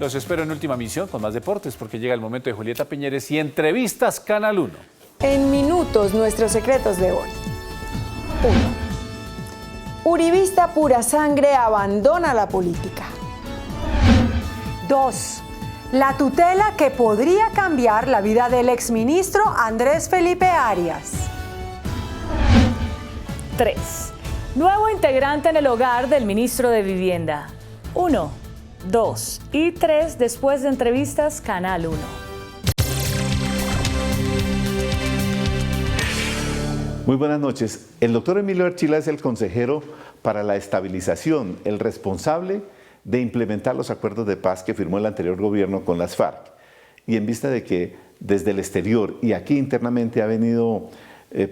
Los espero en Última Misión con más deportes, porque llega el momento de Julieta Piñeres y entrevistas Canal 1. En minutos, nuestros secretos de hoy. 1. Uribista pura sangre abandona la política. 2. La tutela que podría cambiar la vida del exministro Andrés Felipe Arias. 3. Nuevo integrante en el hogar del ministro de Vivienda. 1, 2 y 3 después de entrevistas Canal 1. Muy buenas noches. El doctor Emilio Archila es el consejero para la estabilización, el responsable de implementar los acuerdos de paz que firmó el anterior gobierno con las FARC. Y en vista de que desde el exterior y aquí internamente ha venido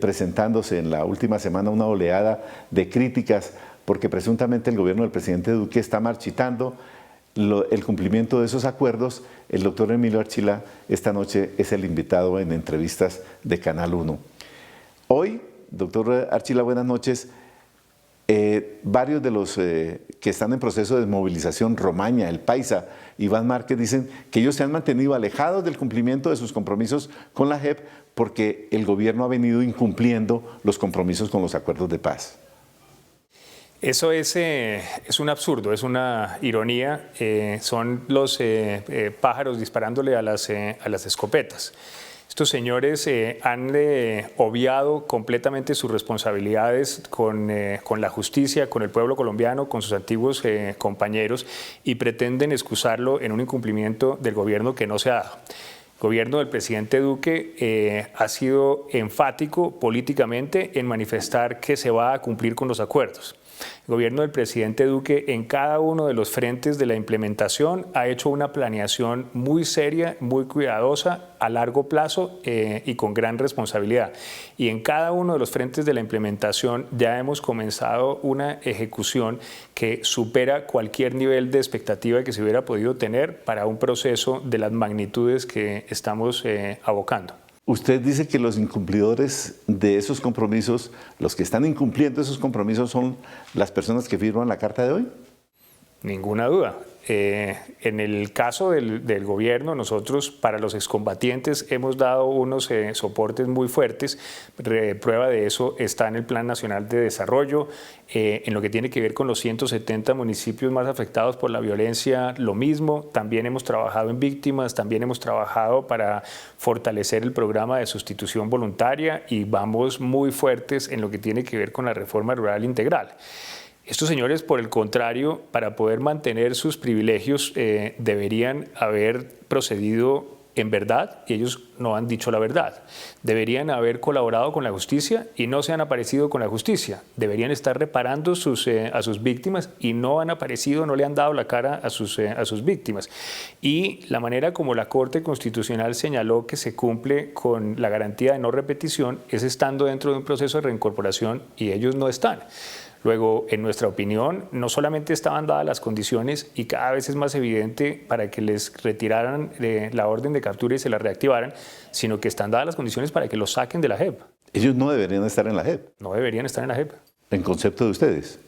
presentándose en la última semana una oleada de críticas porque presuntamente el gobierno del presidente Duque está marchitando el cumplimiento de esos acuerdos, el doctor Emilio Archila esta noche es el invitado en entrevistas de Canal 1. Hoy, doctor Archila, buenas noches. Varios de los que están en proceso de desmovilización, Romaña, El Paisa, Iván Márquez, dicen que ellos se han mantenido alejados del cumplimiento de sus compromisos con la JEP porque el gobierno ha venido incumpliendo los compromisos con los acuerdos de paz. Eso es un absurdo, es una ironía, son los pájaros disparándole a las escopetas. Estos señores han obviado completamente sus responsabilidades con la justicia, con el pueblo colombiano, con sus antiguos compañeros, y pretenden excusarlo en un incumplimiento del gobierno que no se ha dado. El gobierno del presidente Duque ha sido enfático políticamente en manifestar que se va a cumplir con los acuerdos. El gobierno del presidente Duque en cada uno de los frentes de la implementación ha hecho una planeación muy seria, muy cuidadosa, a largo plazo y con gran responsabilidad. Y en cada uno de los frentes de la implementación ya hemos comenzado una ejecución que supera cualquier nivel de expectativa que se hubiera podido tener para un proceso de las magnitudes que estamos abocando. Usted dice que los incumplidores de esos compromisos, los que están incumpliendo esos compromisos, son las personas que firman la carta de hoy. Ninguna duda. En el caso del gobierno, nosotros para los excombatientes hemos dado unos soportes muy fuertes. Prueba de eso está en el Plan Nacional de Desarrollo, en lo que tiene que ver con los 170 municipios más afectados por la violencia, lo mismo. También hemos trabajado en víctimas, también hemos trabajado para fortalecer el programa de sustitución voluntaria y vamos muy fuertes en lo que tiene que ver con la reforma rural integral. Estos señores, por el contrario, para poder mantener sus privilegios, deberían haber procedido en verdad y ellos no han dicho la verdad. Deberían haber colaborado con la justicia y no se han aparecido con la justicia. Deberían estar reparando a sus víctimas y no han aparecido, no le han dado la cara a sus víctimas. Y la manera como la Corte Constitucional señaló que se cumple con la garantía de no repetición es estando dentro de un proceso de reincorporación y ellos no están. Luego, en nuestra opinión, no solamente estaban dadas las condiciones y cada vez es más evidente para que les retiraran la orden de captura y se la reactivaran, sino que están dadas las condiciones para que los saquen de la JEP. Ellos no deberían estar en la JEP. No deberían estar en la JEP. En concepto de ustedes.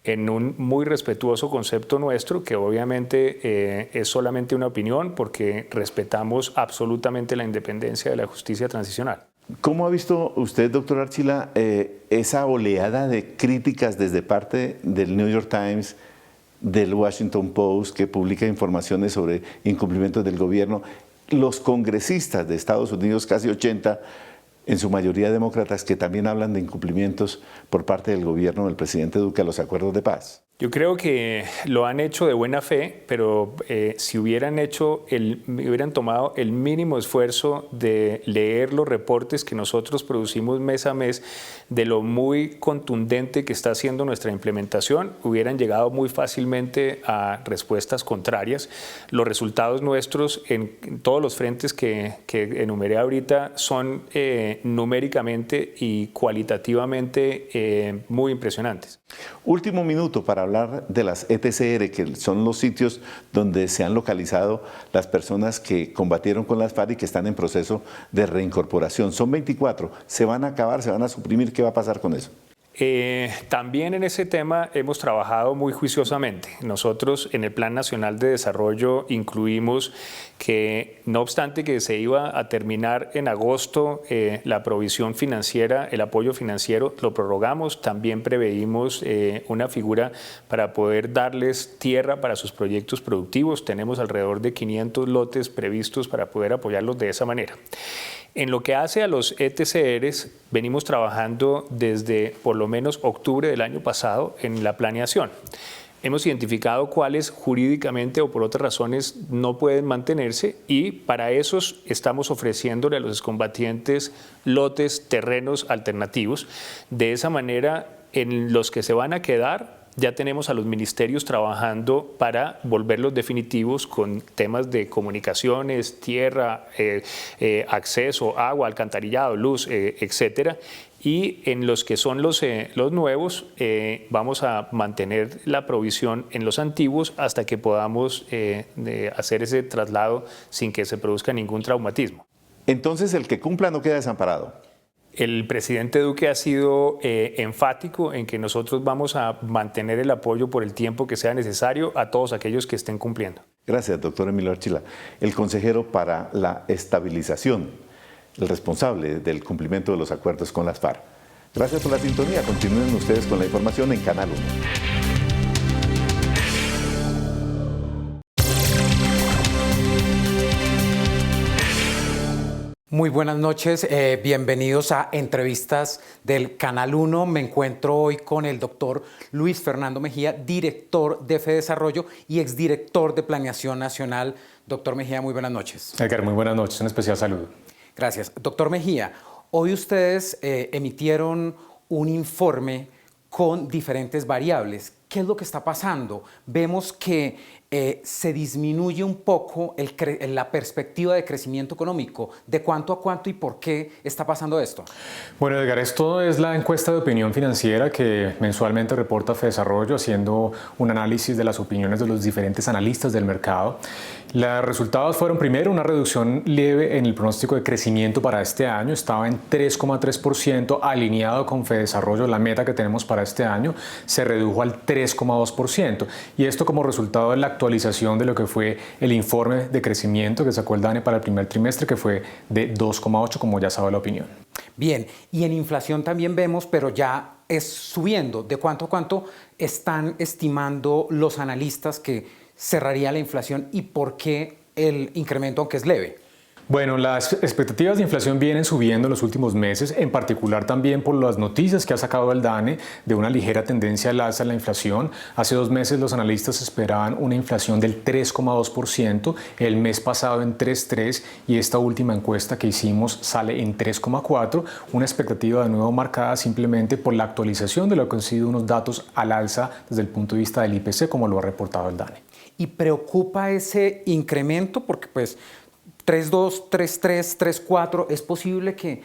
En un muy respetuoso concepto nuestro, que obviamente es solamente una opinión porque respetamos absolutamente la independencia de la justicia transicional. ¿Cómo ha visto usted, doctor Archila, esa oleada de críticas desde parte del New York Times, del Washington Post, que publica informaciones sobre incumplimientos del gobierno? Los congresistas de Estados Unidos, casi 80, en su mayoría demócratas, que también hablan de incumplimientos por parte del gobierno del presidente Duque a los acuerdos de paz. Yo creo que lo han hecho de buena fe, pero si hubieran tomado el mínimo esfuerzo de leer los reportes que nosotros producimos mes a mes de lo muy contundente que está haciendo nuestra implementación, hubieran llegado muy fácilmente a respuestas contrarias. Los resultados nuestros en todos los frentes que enumeré ahorita son numéricamente y cualitativamente muy impresionantes. Último minuto para hablar de las ETCR, que son los sitios donde se han localizado las personas que combatieron con las FARC y que están en proceso de reincorporación. Son 24, se van a acabar, se van a suprimir. ¿Qué va a pasar con eso? También en ese tema hemos trabajado muy juiciosamente. Nosotros en el Plan Nacional de Desarrollo incluimos que, no obstante que se iba a terminar en agosto la provisión financiera, el apoyo financiero, lo prorrogamos. También preveímos una figura para poder darles tierra para sus proyectos productivos. Tenemos alrededor de 500 lotes previstos para poder apoyarlos de esa manera. En lo que hace a los ETCRs, venimos trabajando desde por lo menos octubre del año pasado en la planeación. Hemos identificado cuáles jurídicamente o por otras razones no pueden mantenerse y para esos estamos ofreciéndole a los excombatientes lotes, terrenos alternativos. De esa manera, en los que se van a quedar, ya tenemos a los ministerios trabajando para volverlos definitivos con temas de comunicaciones, tierra, acceso, agua, alcantarillado, luz, etcétera. Y en los que son los nuevos, vamos a mantener la provisión en los antiguos hasta que podamos hacer ese traslado sin que se produzca ningún traumatismo. Entonces, el que cumpla no queda desamparado. El presidente Duque ha sido enfático en que nosotros vamos a mantener el apoyo por el tiempo que sea necesario a todos aquellos que estén cumpliendo. Gracias, doctor Emilio Archila. El consejero para la estabilización, el responsable del cumplimiento de los acuerdos con las FARC. Gracias por la sintonía. Continúen ustedes con la información en Canal 1. Muy buenas noches, bienvenidos a Entrevistas del Canal 1. Me encuentro hoy con el doctor Luis Fernando Mejía, director de FEDesarrollo y exdirector de Planeación Nacional. Doctor Mejía, muy buenas noches. Edgar, muy buenas noches, un especial saludo. Gracias. Doctor Mejía, hoy ustedes emitieron un informe con diferentes variables. ¿Qué es lo que está pasando? Vemos que se disminuye un poco la perspectiva de crecimiento económico. ¿De cuánto a cuánto y por qué está pasando esto? Bueno, Edgar, esto es la encuesta de opinión financiera que mensualmente reporta Fedesarrollo, haciendo un análisis de las opiniones de los diferentes analistas del mercado. Los resultados fueron, primero, una reducción leve en el pronóstico de crecimiento para este año. Estaba en 3,3%, alineado con Fedesarrollo. La meta que tenemos para este año se redujo al 3,2%. Y esto como resultado de la actualización de lo que fue el informe de crecimiento que sacó el DANE para el primer trimestre, que fue de 2,8%, como ya sabe la opinión. Bien, y en inflación también vemos, pero ya es subiendo. ¿De cuánto a cuánto están estimando los analistas que cerraría la inflación y por qué el incremento, aunque es leve? Bueno, las expectativas de inflación vienen subiendo en los últimos meses, en particular también por las noticias que ha sacado el DANE de una ligera tendencia al alza en la inflación. Hace 2 meses los analistas esperaban una inflación del 3,2%, el mes pasado en 3,3% y esta última encuesta que hicimos sale en 3,4%, una expectativa de nuevo marcada simplemente por la actualización de lo que han sido unos datos al alza desde el punto de vista del IPC, como lo ha reportado el DANE. ¿Y preocupa ese incremento? Porque pues 3,2, 3,3, 3,4, ¿es posible que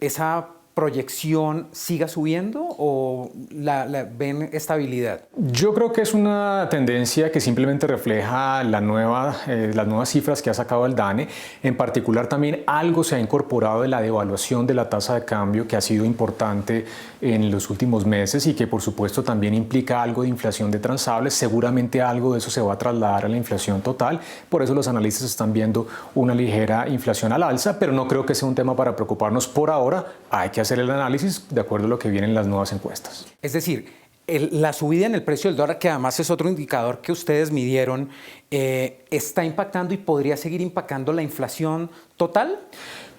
esa proyección siga subiendo o la ven estabilidad? Yo creo que es una tendencia que simplemente refleja las nuevas cifras que ha sacado el DANE. En particular también algo se ha incorporado de la devaluación de la tasa de cambio, que ha sido importante en los últimos meses y que por supuesto también implica algo de inflación de transables. Seguramente algo de eso se va a trasladar a la inflación total. Por eso los analistas están viendo una ligera inflación al alza, pero no creo que sea un tema para preocuparnos por ahora. Hay que hacer el análisis de acuerdo a lo que vienen las nuevas encuestas. Es decir, la subida en el precio del dólar, que además es otro indicador que ustedes midieron, ¿está impactando y podría seguir impactando la inflación total?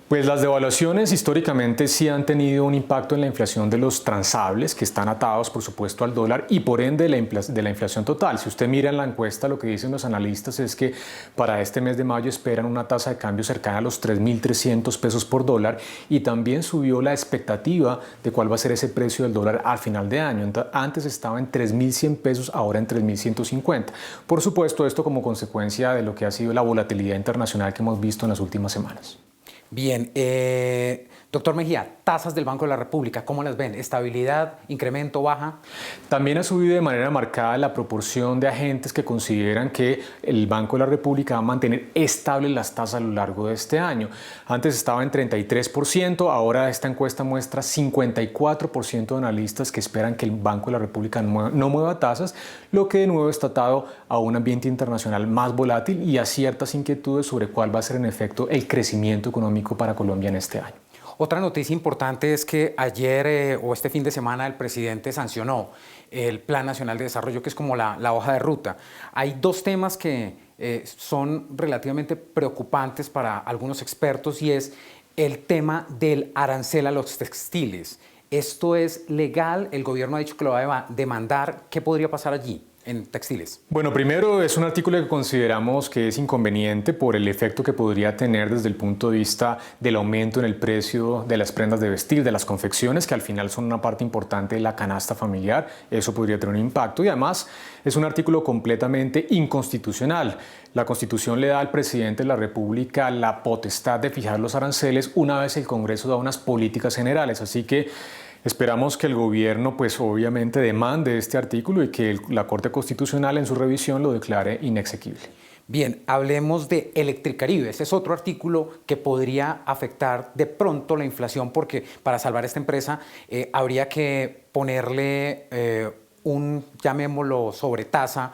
Pues las devaluaciones históricamente sí han tenido un impacto en la inflación de los transables, que están atados por supuesto al dólar y por ende de la inflación total. Si usted mira en la encuesta, lo que dicen los analistas es que para este mes de mayo esperan una tasa de cambio cercana a los 3.300 pesos por dólar y también subió la expectativa de cuál va a ser ese precio del dólar al final de año. Antes estaba en 3.100 pesos, ahora en 3.150. Por supuesto, esto como consecuencia de lo que ha sido la volatilidad internacional que hemos visto en las últimas semanas. Bien, doctor Mejía, tasas del Banco de la República, ¿cómo las ven? ¿Estabilidad, incremento, baja? También ha subido de manera marcada la proporción de agentes que consideran que el Banco de la República va a mantener estables las tasas a lo largo de este año. Antes estaba en 33%, ahora esta encuesta muestra 54% de analistas que esperan que el Banco de la República no mueva tasas, lo que de nuevo está atado a un ambiente internacional más volátil y a ciertas inquietudes sobre cuál va a ser en efecto el crecimiento económico para Colombia en este año. Otra noticia importante es que ayer o este fin de semana el presidente sancionó el Plan Nacional de Desarrollo, que es como la hoja de ruta. Hay 2 temas que son relativamente preocupantes para algunos expertos y es el tema del arancel a los textiles. ¿Esto es legal? El gobierno ha dicho que lo va a demandar. ¿Qué podría pasar allí en textiles? Bueno, primero es un artículo que consideramos que es inconveniente por el efecto que podría tener desde el punto de vista del aumento en el precio de las prendas de vestir, de las confecciones, que al final son una parte importante de la canasta familiar. Eso podría tener un impacto y además es un artículo completamente inconstitucional. La Constitución le da al presidente de la República la potestad de fijar los aranceles una vez el Congreso da unas políticas generales, así que esperamos que el gobierno, pues obviamente, demande este artículo y que la Corte Constitucional en su revisión lo declare inexequible. Bien, hablemos de Electricaribe. Ese es otro artículo que podría afectar de pronto la inflación porque para salvar esta empresa habría que ponerle llamémoslo sobretasa,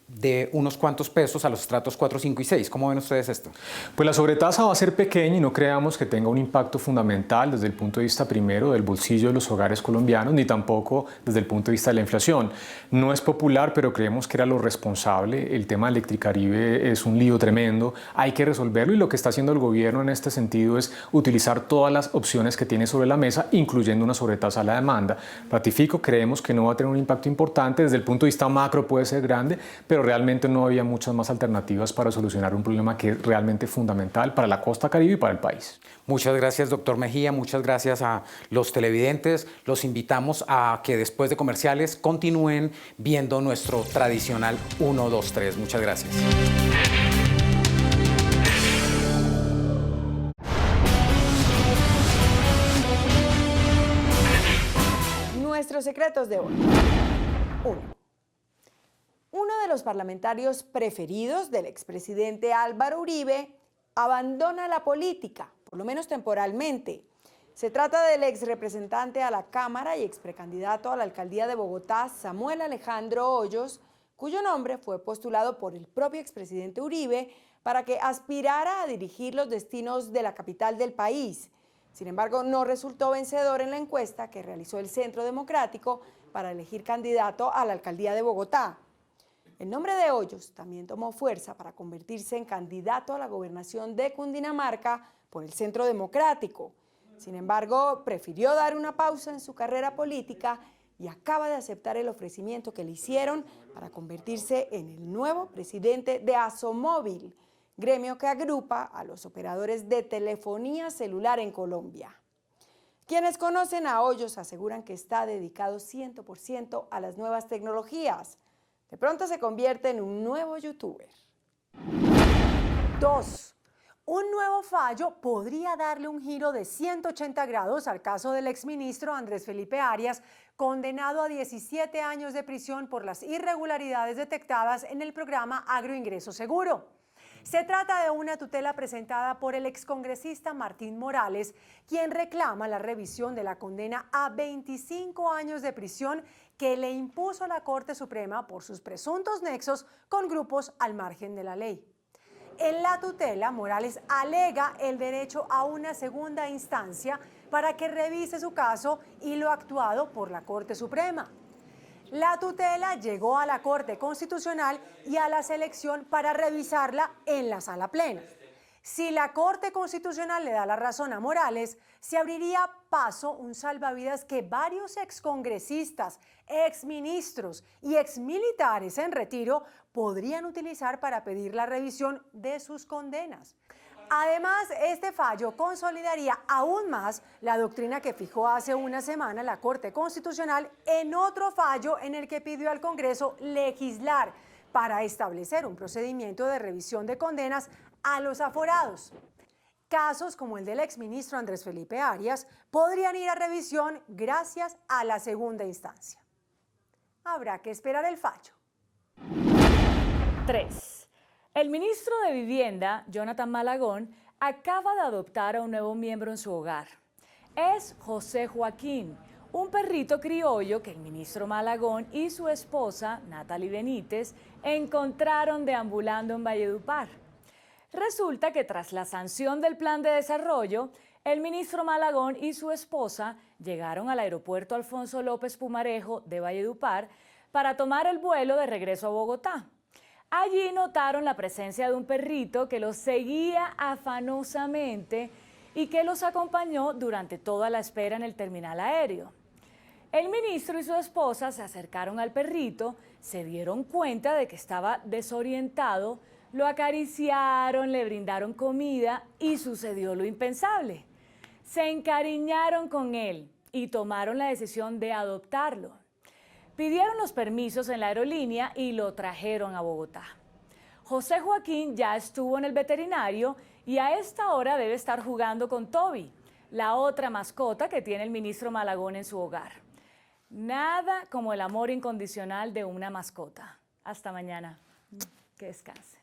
de unos cuantos pesos a los estratos 4, 5 y 6. ¿Cómo ven ustedes esto? Pues la sobretasa va a ser pequeña y no creamos que tenga un impacto fundamental desde el punto de vista primero del bolsillo de los hogares colombianos, ni tampoco desde el punto de vista de la inflación. No es popular, pero creemos que era lo responsable. El tema de Electricaribe es un lío tremendo, hay que resolverlo y lo que está haciendo el gobierno en este sentido es utilizar todas las opciones que tiene sobre la mesa, incluyendo una sobretasa a la demanda. Ratifico, creemos que no va a tener un impacto importante, desde el punto de vista macro puede ser grande, pero realmente no había muchas más alternativas para solucionar un problema que es realmente fundamental para la costa caribe y para el país. Muchas gracias, doctor Mejía, muchas gracias a los televidentes. Los invitamos a que después de comerciales continúen viendo nuestro tradicional 1, 2, 3. Muchas gracias. Nuestros secretos de hoy. 1. Uno de los parlamentarios preferidos del expresidente Álvaro Uribe abandona la política, por lo menos temporalmente. Se trata del exrepresentante a la Cámara y exprecandidato a la alcaldía de Bogotá, Samuel Alejandro Hoyos, cuyo nombre fue postulado por el propio expresidente Uribe para que aspirara a dirigir los destinos de la capital del país. Sin embargo, no resultó vencedor en la encuesta que realizó el Centro Democrático para elegir candidato a la alcaldía de Bogotá. El nombre de Hoyos también tomó fuerza para convertirse en candidato a la gobernación de Cundinamarca por el Centro Democrático. Sin embargo, prefirió dar una pausa en su carrera política y acaba de aceptar el ofrecimiento que le hicieron para convertirse en el nuevo presidente de Asomóvil, gremio que agrupa a los operadores de telefonía celular en Colombia. Quienes conocen a Hoyos aseguran que está dedicado 100% a las nuevas tecnologías. De pronto se convierte en un nuevo youtuber. 2. Un nuevo fallo podría darle un giro de 180 grados al caso del exministro Andrés Felipe Arias, condenado a 17 años de prisión por las irregularidades detectadas en el programa Agroingreso Seguro. Se trata de una tutela presentada por el excongresista Martín Morales, quien reclama la revisión de la condena a 25 años de prisión que le impuso la Corte Suprema por sus presuntos nexos con grupos al margen de la ley. En la tutela, Morales alega el derecho a una segunda instancia para que revise su caso y lo actuado por la Corte Suprema. La tutela llegó a la Corte Constitucional y a la selección para revisarla en la sala plena. Si la Corte Constitucional le da la razón a Morales, se abriría paso un salvavidas que varios excongresistas, exministros y exmilitares en retiro podrían utilizar para pedir la revisión de sus condenas. Además, este fallo consolidaría aún más la doctrina que fijó hace una semana la Corte Constitucional en otro fallo en el que pidió al Congreso legislar para establecer un procedimiento de revisión de condenas a los aforados. Casos como el del exministro Andrés Felipe Arias podrían ir a revisión gracias a la segunda instancia. Habrá que esperar el fallo. 3. El ministro de Vivienda, Jonathan Malagón, acaba de adoptar a un nuevo miembro en su hogar. Es José Joaquín, un perrito criollo que el ministro Malagón y su esposa, Natalie Benítez, encontraron deambulando en Valledupar. Resulta que tras la sanción del plan de desarrollo, el ministro Malagón y su esposa llegaron al aeropuerto Alfonso López Pumarejo de Valledupar para tomar el vuelo de regreso a Bogotá. Allí notaron la presencia de un perrito que los seguía afanosamente y que los acompañó durante toda la espera en el terminal aéreo. El ministro y su esposa se acercaron al perrito, se dieron cuenta de que estaba desorientado, lo acariciaron, le brindaron comida y sucedió lo impensable. Se encariñaron con él y tomaron la decisión de adoptarlo. Pidieron los permisos en la aerolínea y lo trajeron a Bogotá. José Joaquín ya estuvo en el veterinario y a esta hora debe estar jugando con Toby, la otra mascota que tiene el ministro Malagón en su hogar. Nada como el amor incondicional de una mascota. Hasta mañana. Que descanse.